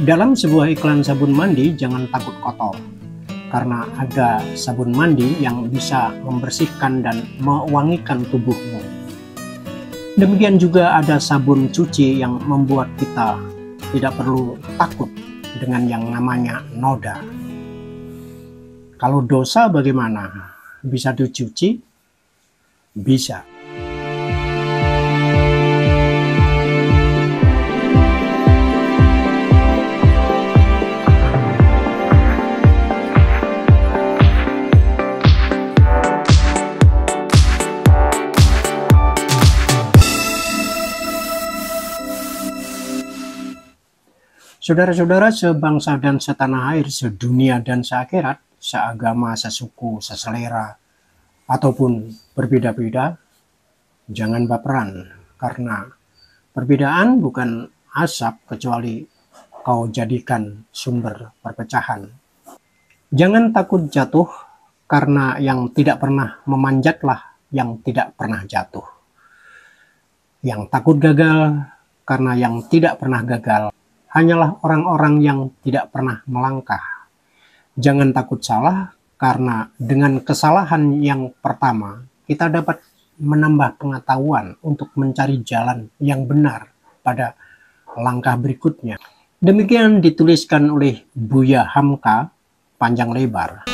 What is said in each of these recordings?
Dalam sebuah iklan sabun mandi, jangan takut kotor, karena ada sabun mandi yang bisa membersihkan dan mewangikan tubuhmu. Demikian juga ada sabun cuci yang membuat kita tidak perlu takut dengan yang namanya noda. Kalau dosa bagaimana? Bisa dicuci? Bisa. Saudara-saudara sebangsa dan setanah air, sedunia dan seakhirat, seagama, sesuku, seselera, ataupun berbeda-beda, jangan baperan, karena perbedaan bukan asap kecuali kau jadikan sumber perpecahan. Jangan takut jatuh, karena yang tidak pernah memanjatlah yang tidak pernah jatuh. Yang takut gagal, karena yang tidak pernah gagal hanyalah orang-orang yang tidak pernah melangkah. Jangan takut salah, karena dengan kesalahan yang pertama, kita dapat menambah pengetahuan untuk mencari jalan yang benar pada langkah berikutnya. Demikian dituliskan oleh Buya Hamka panjang lebar.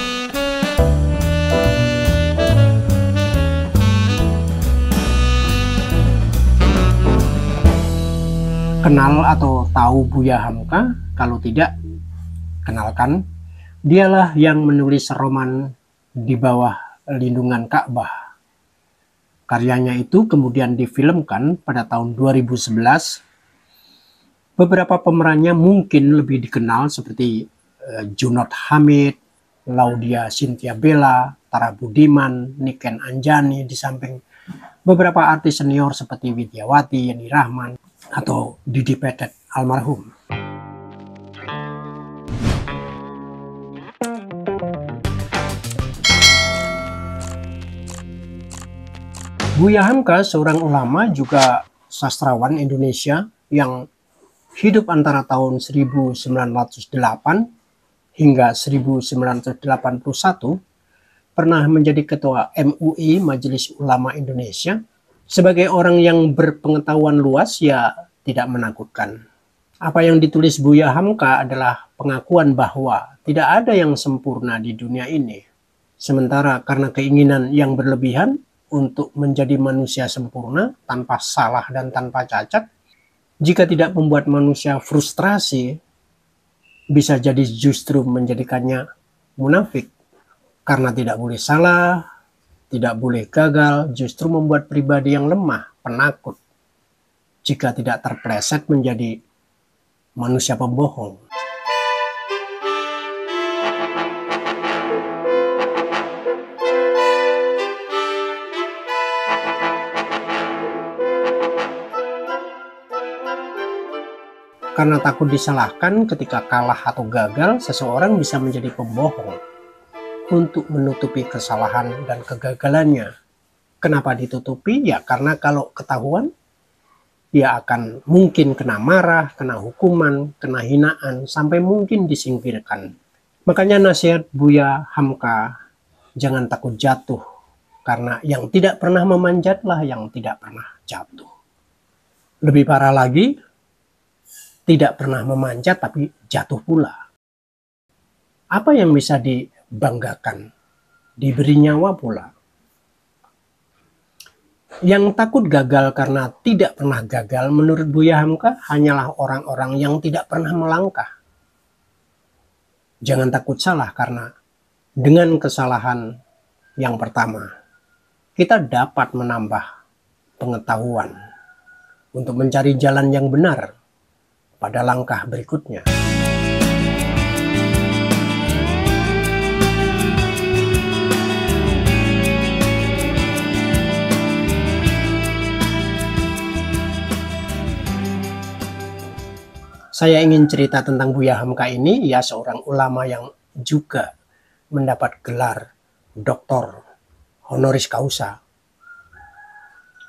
Kenal atau tahu Buya Hamka? Kalau tidak, kenalkan. Dialah yang menulis roman Di Bawah Lindungan Ka'bah. Karyanya itu kemudian difilmkan pada tahun 2011. Beberapa pemerannya mungkin lebih dikenal seperti Junod Hamid, Laudia Cynthia Bella, Tara Budiman, Niken Anjani, di samping beberapa artis senior seperti Widyawati, Yeni Rahman, atau Didi Petet almarhum. Buya Hamka seorang ulama juga sastrawan Indonesia yang hidup antara tahun 1908 hingga 1981, pernah menjadi ketua MUI Majelis Ulama Indonesia. Sebagai orang yang berpengetahuan luas, ya tidak menakutkan. Apa yang ditulis Buya Hamka adalah pengakuan bahwa tidak ada yang sempurna di dunia ini. Sementara karena keinginan yang berlebihan untuk menjadi manusia sempurna tanpa salah dan tanpa cacat, jika tidak membuat manusia frustrasi, bisa jadi justru menjadikannya munafik. Karena tidak boleh salah, tidak boleh gagal, justru membuat pribadi yang lemah, penakut, jika tidak terpleset menjadi manusia pembohong. Karena takut disalahkan ketika kalah atau gagal, seseorang bisa menjadi pembohong untuk menutupi kesalahan dan kegagalannya. Kenapa ditutupi? Ya karena kalau ketahuan, dia akan mungkin kena marah, kena hukuman, kena hinaan, sampai mungkin disingkirkan. Makanya nasihat Buya Hamka, jangan takut jatuh, karena yang tidak pernah memanjatlah yang tidak pernah jatuh. Lebih parah lagi, tidak pernah memanjat tapi jatuh pula. Apa yang bisa dibanggakan? Diberi nyawa pula. Yang takut gagal karena tidak pernah gagal menurut Buya Hamka hanyalah orang-orang yang tidak pernah melangkah. Jangan takut salah, karena dengan kesalahan yang pertama, kita dapat menambah pengetahuan untuk mencari jalan yang benar pada langkah berikutnya. Saya ingin cerita tentang Buya Hamka ini. Ia seorang ulama yang juga mendapat gelar doktor honoris causa.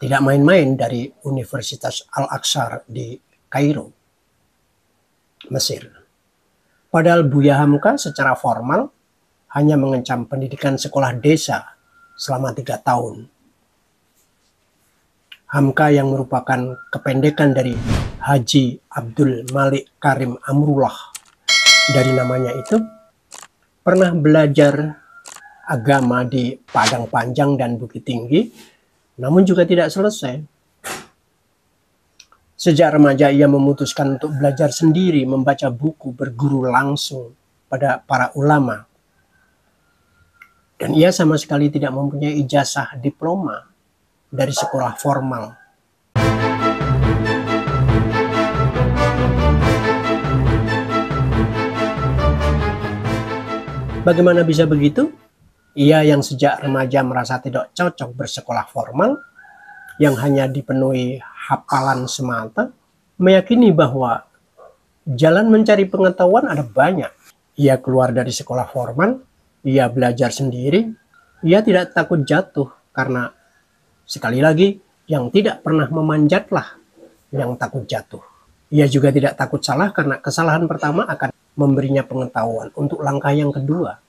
Tidak main-main, dari Universitas Al-Aqsa di Kairo, Mesir. Padahal Buya Hamka secara formal hanya mengencam pendidikan sekolah desa selama 3 tahun. Hamka yang merupakan kependekan dari Haji Abdul Malik Karim Amrullah, dari namanya itu, pernah belajar agama di Padang Panjang dan Bukit Tinggi, namun juga tidak selesai. Sejak remaja ia memutuskan untuk belajar sendiri, membaca buku, berguru langsung pada para ulama. Dan ia sama sekali tidak mempunyai ijazah diploma dari sekolah formal. Bagaimana bisa begitu? Ia yang sejak remaja merasa tidak cocok bersekolah formal, yang hanya dipenuhi hafalan semata, meyakini bahwa jalan mencari pengetahuan ada banyak. Ia keluar dari sekolah formal, ia belajar sendiri, ia tidak takut jatuh karena sekali lagi, yang tidak pernah memanjatlah yang takut jatuh. Ia juga tidak takut salah karena kesalahan pertama akan memberinya pengetahuan untuk langkah yang kedua.